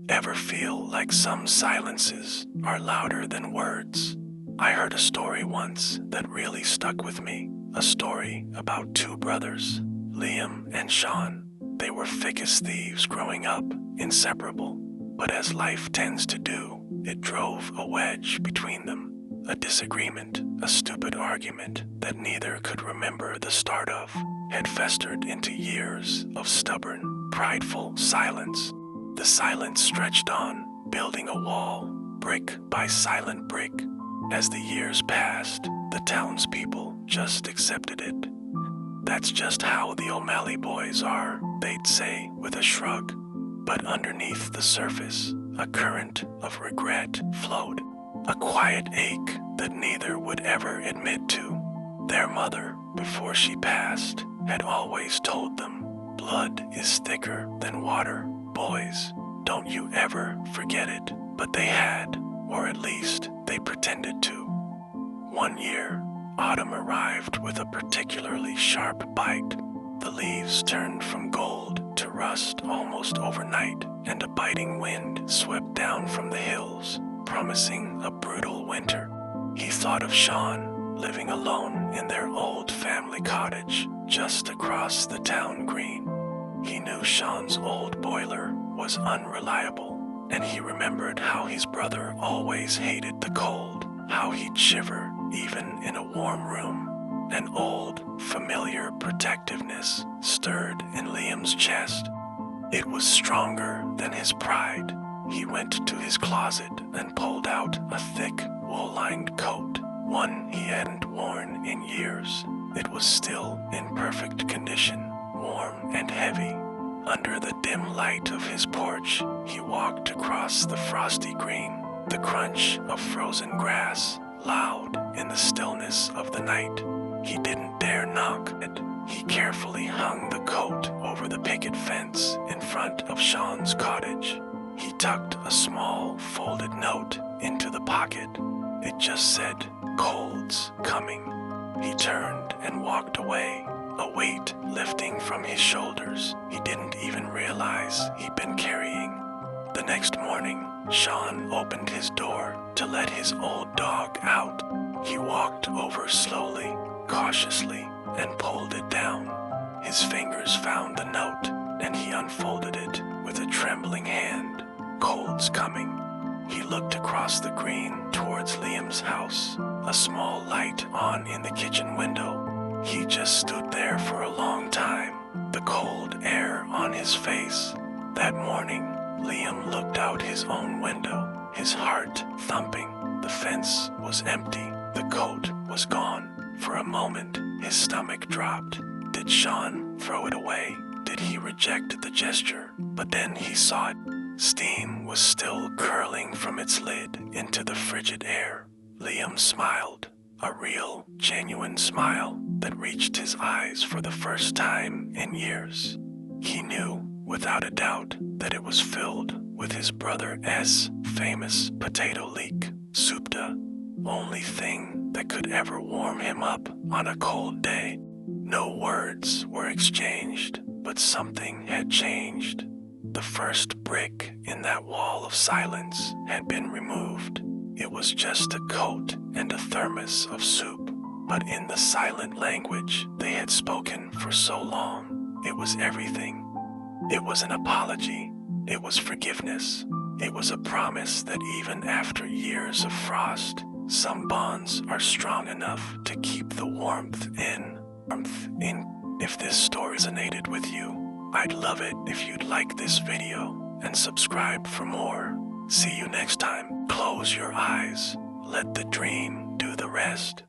Ever feel like some silences are louder than words? I heard a story once that really stuck with me. A story about two brothers, Liam and Sean. They were thick as thieves growing up, inseparable. But as life tends to do, it drove a wedge between them. A disagreement, a stupid argument that neither could remember the start of, had festered into years of stubborn, prideful silence. The silence stretched on, building a wall, brick by silent brick. As the years passed, the townspeople just accepted it. That's just how the O'Malley boys are, they'd say with a shrug. But underneath the surface, a current of regret flowed, a quiet ache that neither would ever admit to. Their mother, before she passed, had always told them, "Blood is thicker than water, boys. Don't you ever forget it." But they had, or at least they pretended to. One year, autumn arrived with a particularly sharp bite. The leaves turned from gold to rust almost overnight, and a biting wind swept down from the hills, promising a brutal winter. He thought of Sean, living alone in their old family cottage just across the town green. He knew Sean's old boiler was unreliable, and he remembered how his brother always hated the cold, how he'd shiver even in a warm room. An old, familiar protectiveness stirred in Liam's chest. It was stronger than his pride. He went to his closet and pulled out a thick, wool-lined coat, one he hadn't worn in years. It was still in perfect condition, warm and heavy. Under the dim light of his porch, he walked across the frosty green, the crunch of frozen grass, loud in the stillness of the night. He didn't dare knock it. He carefully hung the coat over the picket fence in front of Sean's cottage. He tucked a small, folded note into the pocket. It just said, "Cold's coming." He turned and walked away, a weight lifting from his shoulders he didn't even realize he'd been carrying. The next morning, Sean opened his door to let his old dog out. He walked over slowly, cautiously, and pulled it down. His fingers found the note, and he unfolded it with a trembling hand. "Cold's coming." He looked across the green towards Liam's house, a small light on in the kitchen window. He just stood there for a long time, the cold air on his face. That morning, Liam looked out his own window, his heart thumping. The fence was empty. The coat was gone. For a moment, his stomach dropped. Did Sean throw it away? Did he reject the gesture? But then he saw it. Steam was still curling from its lid into the frigid air. Liam smiled, a real, genuine smile that reached his eyes for the first time in years. He knew, without a doubt, that it was filled with his brother S. famous potato leek, Supta, only thing that could ever warm him up on a cold day. No words were exchanged, but something had changed. The first brick in that wall of silence had been removed. It was just a coat and a thermos of soup, but in the silent language they had spoken for so long, it was everything. It was an apology. It was forgiveness. It was a promise that even after years of frost, some bonds are strong enough to keep the warmth in. If this story resonated with you, I'd love it if you'd like this video and subscribe for more. See you next time. Close your eyes. Let the dream do the rest.